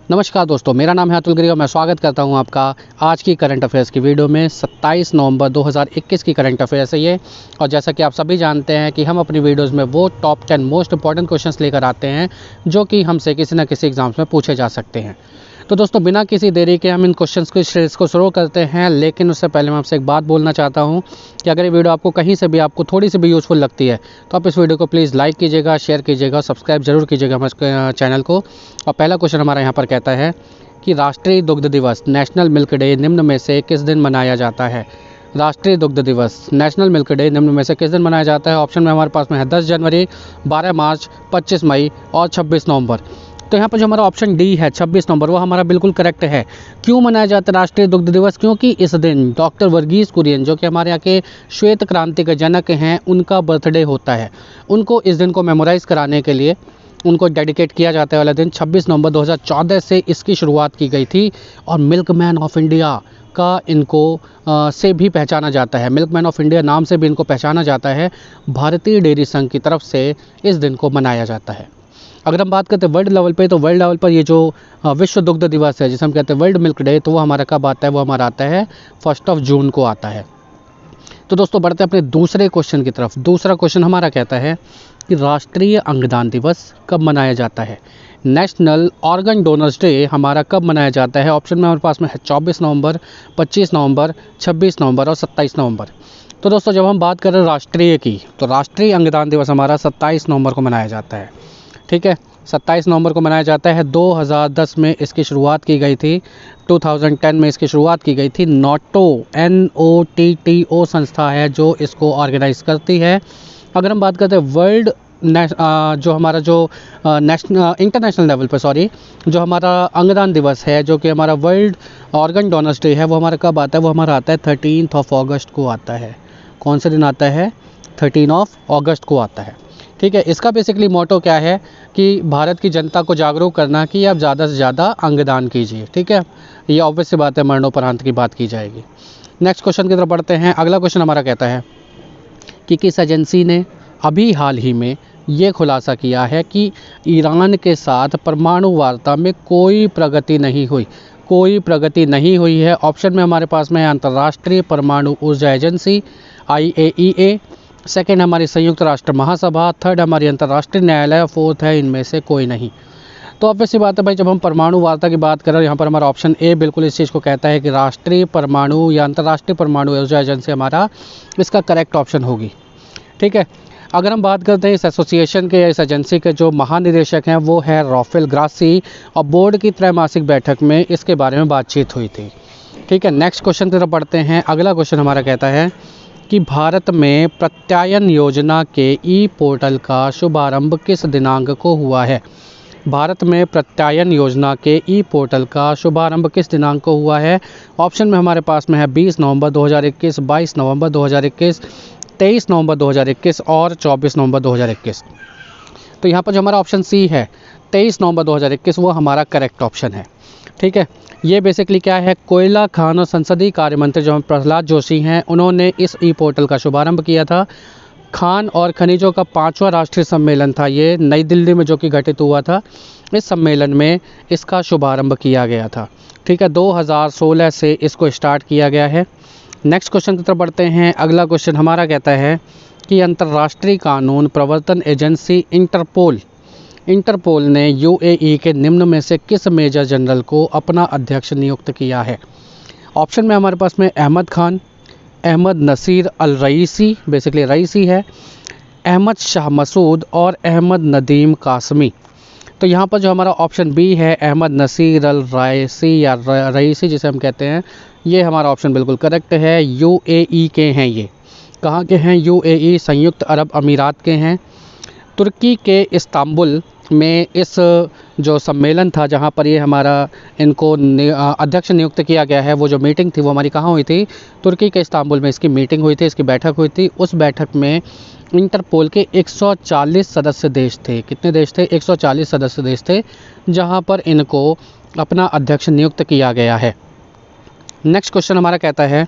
नमस्कार दोस्तों, मेरा नाम है अतुल गिरी और मैं स्वागत करता हूं आपका आज की करंट अफेयर्स की वीडियो में। 27 नवंबर 2021 की करंट अफेयर्स है ये। और जैसा कि आप सभी जानते हैं कि हम अपनी वीडियोस में वो टॉप 10 मोस्ट इंपॉर्टेंट क्वेश्चंस लेकर आते हैं जो कि हमसे किसी न किसी एग्जाम्स में पूछे जा सकते हैं। तो दोस्तों, बिना किसी देरी के हम इन क्वेश्चंस की सीरीज़ को शुरू करते हैं। लेकिन उससे पहले मैं आपसे एक बात बोलना चाहता हूं कि अगर ये वीडियो आपको कहीं से भी आपको थोड़ी सी भी यूज़फुल लगती है तो आप इस वीडियो को प्लीज़ लाइक कीजिएगा, शेयर कीजिएगा, सब्सक्राइब जरूर कीजिएगा हमारे चैनल को। और पहला क्वेश्चन हमारा यहाँ पर कहता है कि राष्ट्रीय दुग्ध दिवस नेशनल मिल्क डे निम्न में से किस दिन मनाया जाता है। राष्ट्रीय दुग्ध दिवस नेशनल मिल्क डे निम्न में से किस दिन मनाया जाता है। ऑप्शन में हमारे पास में है 10 जनवरी, 12 मार्च, 25 मई और 26 नवंबर। तो यहाँ पर जो हमारा ऑप्शन डी है 26 नवंबर, वो हमारा बिल्कुल करेक्ट है। क्यों मनाया जाता है राष्ट्रीय दुग्ध दिवस? क्योंकि इस दिन डॉक्टर वर्गीस कुरियन, जो कि हमारे यहाँ के श्वेत क्रांति के जनक हैं, उनका बर्थडे होता है। उनको इस दिन को मेमोराइज़ कराने के लिए उनको डेडिकेट किया जाता है वाला दिन 26 नवंबर 2014 से इसकी शुरुआत की गई थी। और मिल्कमैन ऑफ इंडिया का इनको से भी पहचाना जाता है, मिल्कमैन ऑफ इंडिया नाम से भी इनको पहचाना जाता है। भारतीय डेयरी संघ की तरफ से इस दिन को मनाया जाता है। अगर हम बात करते हैं वर्ल्ड लेवल पे, तो वर्ल्ड लेवल पर ये जो विश्व दुग्ध दिवस है, जिसे हम कहते हैं वर्ल्ड मिल्क डे, तो वो हमारा कब आता है? वो हमारा आता है 1 जून को आता है। तो दोस्तों, बढ़ते हैं अपने दूसरे क्वेश्चन की तरफ। दूसरा क्वेश्चन हमारा कहता है कि राष्ट्रीय अंगदान दिवस कब मनाया जाता है। नेशनल ऑर्गन डोनर्स डे हमारा कब मनाया जाता है। ऑप्शन में हमारे पास में है 24 नवंबर, 25 नवंबर, 26 नवंबर और 27 नवंबर। तो दोस्तों, जब हम बात करें राष्ट्रीय की, तो राष्ट्रीय अंगदान दिवस हमारा 27 नवंबर को मनाया जाता है। ठीक है, 27 नवंबर को मनाया जाता है। 2010 में इसकी शुरुआत की गई थी, 2010 में इसकी शुरुआत की गई थी। नोटो NOTTO संस्था है जो इसको ऑर्गेनाइज करती है। अगर हम बात करते हैं वर्ल्ड जो हमारा जो नेशनल इंटरनेशनल लेवल पर जो हमारा अंगदान दिवस है, जो कि हमारा वर्ल्ड ऑर्गन डोनर्स डे है, वो हमारा कब आता है? वो हमारा आता है 13 अगस्त को आता है। कौन से दिन आता है? 13 अगस्त को आता है। ठीक है, इसका बेसिकली मोटो क्या है कि भारत की जनता को जागरूक करना कि आप ज़्यादा से ज़्यादा अंगदान कीजिए। ठीक है, ये ऑब्वियस सी बात है, मरणोपरांत की बात की जाएगी। नेक्स्ट क्वेश्चन की तरफ बढ़ते हैं। अगला क्वेश्चन हमारा कहता है कि किस एजेंसी ने अभी हाल ही में ये खुलासा किया है कि ईरान के साथ परमाणु वार्ता में कोई प्रगति नहीं हुई। कोई प्रगति नहीं हुई है। ऑप्शन में हमारे पास में है अंतर्राष्ट्रीय परमाणु ऊर्जा एजेंसी IAEA, सेकेंड हमारी संयुक्त राष्ट्र महासभा, थर्ड हमारी अंतर्राष्ट्रीय न्यायालय, फोर्थ है इनमें से कोई नहीं। तो अब ऐसी बात है भाई, जब हम परमाणु वार्ता की बात करें, यहाँ पर हमारा ऑप्शन ए बिल्कुल इस चीज़ को कहता है कि राष्ट्रीय परमाणु या अंतर्राष्ट्रीय परमाणु ऊर्जा एजेंसी हमारा इसका करेक्ट ऑप्शन होगी। ठीक है, अगर हम बात करते हैं इस एसोसिएशन के या इस एजेंसी के जो महानिदेशक हैं, वो है राफेल ग्रासी, और बोर्ड की त्रैमासिक बैठक में इसके बारे में बातचीत हुई थी। ठीक है, नेक्स्ट क्वेश्चन की तरफ बढ़ते हैं। अगला क्वेश्चन हमारा कहता है कि भारत में प्रत्यायन योजना के पोर्टल का शुभारंभ किस दिनांक को हुआ है। भारत में प्रत्यायन योजना के पोर्टल का शुभारंभ किस दिनांक को हुआ है। ऑप्शन में हमारे पास में है 20 नवंबर 2021, 22 नवंबर 2021, 23 नवंबर 2021 और 24 नवंबर 2021। तो यहाँ पर जो हमारा ऑप्शन सी है 23 नवंबर 2021, वो हमारा करेक्ट ऑप्शन है। ठीक है, ये बेसिकली क्या है, कोयला खान और संसदीय कार्य मंत्री जो प्रहलाद जोशी हैं, उन्होंने इस पोर्टल का शुभारंभ किया था। खान और खनिजों का 5वां राष्ट्रीय सम्मेलन था ये, नई दिल्ली में जो कि घटित हुआ था। इस सम्मेलन में इसका शुभारंभ किया गया था। ठीक है, 2016 से इसको स्टार्ट किया गया है। नेक्स्ट क्वेश्चन की तरफ बढ़ते हैं। अगला क्वेश्चन हमारा कहता है कि अंतर्राष्ट्रीय कानून प्रवर्तन एजेंसी इंटरपोल ने UAE के निम्न में से किस मेजर जनरल को अपना अध्यक्ष नियुक्त किया है। ऑप्शन में हमारे पास में अहमद खान, अहमद नसीर अल रईसी, बेसिकली रईसी है, अहमद शाह मसूद और अहमद नदीम कासमी। तो यहाँ पर जो हमारा ऑप्शन बी है अहमद नसीर अल रईसी या रईसी जिसे हम कहते हैं, ये हमारा ऑप्शन बिल्कुल करेक्ट है। UAE के हैं ये। कहाँ के हैं? UAE संयुक्त अरब अमीरात के हैं। तुर्की के इस्तांबुल में इस जो सम्मेलन था, जहाँ पर ये हमारा इनको अध्यक्ष नियुक्त किया गया है, वो जो मीटिंग थी वो हमारी कहाँ हुई थी? तुर्की के इस्तांबुल में इसकी मीटिंग हुई थी, इसकी बैठक हुई थी। उस बैठक में इंटरपोल के 140 सदस्य देश थे। कितने देश थे? 140 सदस्य देश थे, जहाँ पर इनको अपना अध्यक्ष नियुक्त किया गया है। नेक्स्ट क्वेश्चन हमारा कहता है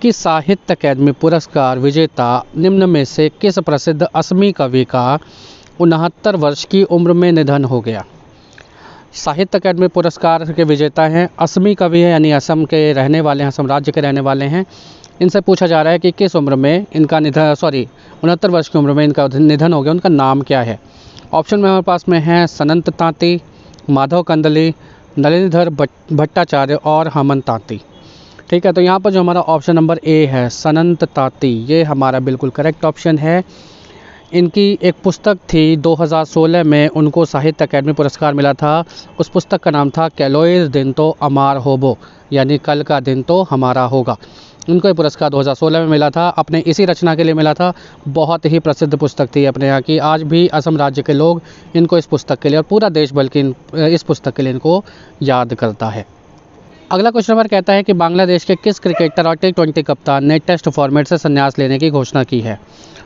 कि साहित्य अकादमी पुरस्कार विजेता निम्न में से किस प्रसिद्ध असमी कवि का 69 वर्ष की उम्र में निधन हो गया। साहित्य अकादमी पुरस्कार के विजेता हैं, असमी कवि हैं, यानी असम के रहने वाले हैं, असम राज्य के रहने वाले हैं। इनसे पूछा जा रहा है कि किस उम्र में इनका निधन 69 वर्ष की उम्र में इनका निधन हो गया, उनका नाम क्या है। ऑप्शन में हमारे पास में है सनंत तांती, माधव कंदली, नलिनीधर भट्टाचार्य और हमन तांती। ठीक है, तो यहाँ पर जो हमारा ऑप्शन नंबर ए है सनंत तांती, ये हमारा बिल्कुल करेक्ट ऑप्शन है। इनकी एक पुस्तक थी 2016 में, उनको साहित्य अकादमी पुरस्कार मिला था। उस पुस्तक का नाम था कैलोइस दिन तो अमार होबो, यानी कल का दिन तो हमारा होगा। इनको ये पुरस्कार 2016 में मिला था, अपने इसी रचना के लिए मिला था। बहुत ही प्रसिद्ध पुस्तक थी अपने यहाँ की। आज भी असम राज्य के लोग इनको इस पुस्तक के लिए, और पूरा देश बल्कि इस पुस्तक के लिए इनको याद करता है। अगला क्वेश्चन नंबर कहता है कि बांग्लादेश के किस क्रिकेटर और T20 कप्तान ने टेस्ट फॉर्मेट से संन्यास लेने की घोषणा की है।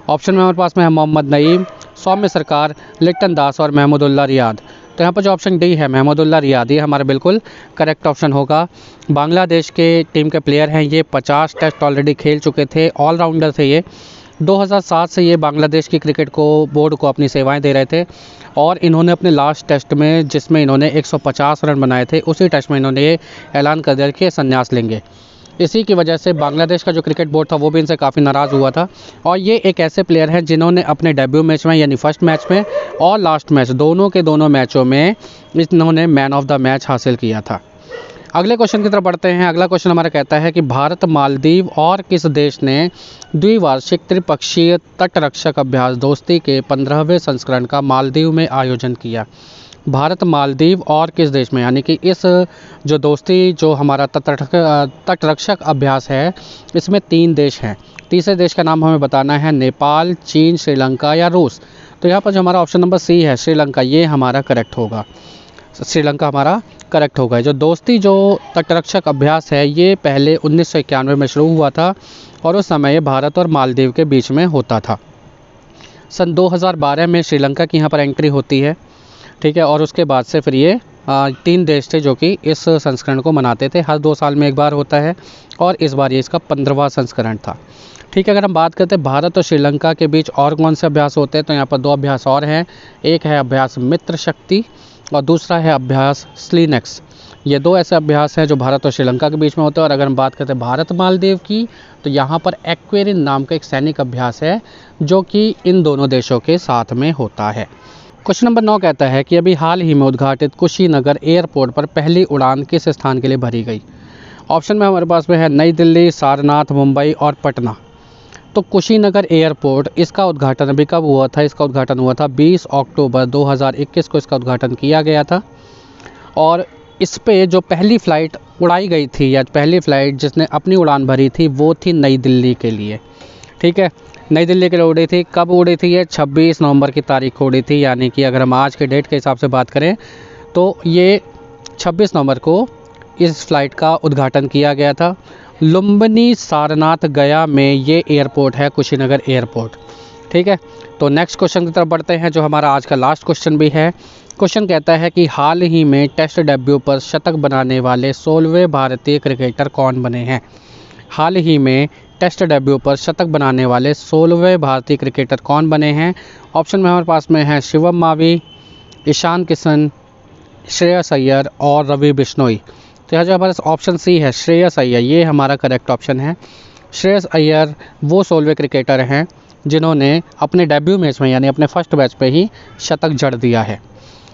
ऑप्शन में हमारे पास में है मोहम्मद नईम, सौम्य सरकार, लिट्टन दास और महमूदुल्लाह रियाद। तो यहाँ पर जो ऑप्शन डी है महमूदुल्लाह रियाद, ये हमारा बिल्कुल करेक्ट ऑप्शन होगा। बांग्लादेश के टीम के प्लेयर हैं ये, 50 टेस्ट ऑलरेडी खेल चुके थे, ऑलराउंडर थे ये। 2007 से ये बांग्लादेश की क्रिकेट को बोर्ड को अपनी सेवाएं दे रहे थे, और इन्होंने अपने लास्ट टेस्ट में, जिसमें इन्होंने 150 रन बनाए थे, उसी टेस्ट में इन्होंने ये ऐलान कर दिया कि संन्यास लेंगे। इसी की वजह से बांग्लादेश का जो क्रिकेट बोर्ड था वो भी इनसे काफ़ी नाराज़ हुआ था। और ये एक ऐसे प्लेयर हैं जिन्होंने अपने डेब्यू मैच में, यानी फर्स्ट मैच में और लास्ट मैच, दोनों के दोनों मैचों में इन्होंने मैन ऑफ द मैच हासिल किया था। अगले क्वेश्चन की तरफ बढ़ते हैं। अगला क्वेश्चन हमारा कहता है कि भारत, मालदीव और किस देश ने द्विवार्षिक त्रिपक्षीय तटरक्षक अभ्यास दोस्ती के 15वें संस्करण का मालदीव में आयोजन किया। भारत, मालदीव और किस देश में, यानी कि इस जो दोस्ती जो हमारा तटरक्षक अभ्यास है, इसमें 3 देश हैं। तीसरे देश का नाम हमें बताना है, नेपाल, चीन, श्रीलंका या रूस। तो यहाँ पर जो हमारा ऑप्शन नंबर सी है श्रीलंका, ये हमारा करेक्ट होगा। श्रीलंका हमारा करेक्ट होगा। जो दोस्ती जो तटरक्षक अभ्यास है, ये पहले 1991 में शुरू हुआ था, और उस समय ये भारत और मालदीव के बीच में होता था। सन 2012 में श्रीलंका की यहाँ पर एंट्री होती है। ठीक है, और उसके बाद से फिर ये 3 देश थे जो कि इस संस्करण को मनाते थे। हर 2 साल में एक बार होता है, और इस बार ये इसका 15वां संस्करण था। ठीक है, अगर हम बात करते हैं भारत और श्रीलंका के बीच और कौन से अभ्यास होते हैं, तो यहाँ पर 2 अभ्यास और हैं। एक है अभ्यास मित्र शक्ति और दूसरा है अभ्यास स्लीनेक्स। ये 2 ऐसे अभ्यास हैं जो भारत और श्रीलंका के बीच में होते हैं। और अगर हम बात करते हैं भारत मालदीव की, तो यहाँ पर एक्वेरिन नाम का एक सैनिक अभ्यास है जो कि इन दोनों देशों के साथ में होता है। क्वेश्चन नंबर 9 कहता है कि अभी हाल ही में उद्घाटित कुशीनगर एयरपोर्ट पर पहली उड़ान किस स्थान के लिए भरी गई। ऑप्शन में हमारे पास में है नई दिल्ली, सारनाथ, मुंबई और पटना। तो कुशीनगर एयरपोर्ट, इसका उद्घाटन अभी कब हुआ था? इसका उद्घाटन हुआ था 20 अक्टूबर 2021 को इसका उद्घाटन किया गया था। और इस पे जो पहली फ़्लाइट उड़ाई गई थी, या पहली फ़्लाइट जिसने अपनी उड़ान भरी थी, वो थी नई दिल्ली के लिए। ठीक है, नई दिल्ली के लिए उड़ी थी। कब उड़ी थी? ये 26 नवंबर की तारीख को उड़ी थी। यानी कि अगर हम आज के डेट के हिसाब से बात करें तो ये 26 नवंबर को इस फ़्लाइट का उद्घाटन किया गया था। लुम्बिनी, सारनाथ, गया में ये एयरपोर्ट है, कुशीनगर एयरपोर्ट। ठीक है, तो नेक्स्ट क्वेश्चन की तरफ बढ़ते हैं, जो हमारा आज का लास्ट क्वेश्चन भी है। क्वेश्चन कहता है कि हाल ही में टेस्ट डेब्यू पर शतक बनाने वाले 16वें भारतीय क्रिकेटर कौन बने हैं। हाल ही में टेस्ट डेब्यू पर शतक बनाने वाले 16वें भारतीय क्रिकेटर कौन बने हैं। ऑप्शन में हमारे पास में है शिवम मावी, ईशान किशन, श्रेयस अय्यर और रवि बिश्नोई। तो यहाँ जो हमारा ऑप्शन सी है श्रेयस अय्यर, ये हमारा करेक्ट ऑप्शन है। श्रेयस अय्यर वो 16वें क्रिकेटर हैं जिन्होंने अपने डेब्यू मैच में, यानी अपने फर्स्ट मैच पे ही शतक जड़ दिया है।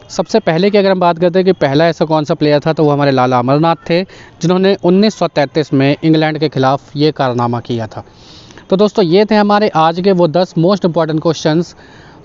सबसे पहले की अगर हम बात करते हैं कि पहला ऐसा कौन सा प्लेयर था, तो वो हमारे लाला अमरनाथ थे, जिन्होंने 1933 में इंग्लैंड के खिलाफ ये कारनामा किया था। तो दोस्तों, ये थे हमारे आज के वो 10 मोस्ट इंपॉर्टेंट क्वेश्चंस।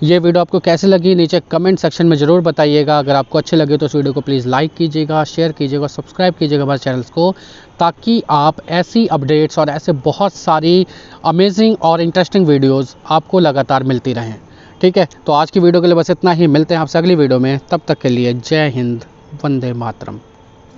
ये वीडियो आपको कैसे लगी नीचे कमेंट सेक्शन में ज़रूर बताइएगा। अगर आपको अच्छी लगे तो इस वीडियो को प्लीज़ लाइक कीजिएगा, शेयर कीजिएगा, सब्सक्राइब कीजिएगा हमारे चैनल्स को, ताकि आप ऐसी अपडेट्स और ऐसे बहुत सारी अमेजिंग और इंटरेस्टिंग वीडियोज़ आपको लगातार मिलती रहें। ठीक है, तो आज की वीडियो के लिए बस इतना ही। मिलते हैं आपसे अगली वीडियो में, तब तक के लिए जय हिंद, वंदे मातरम।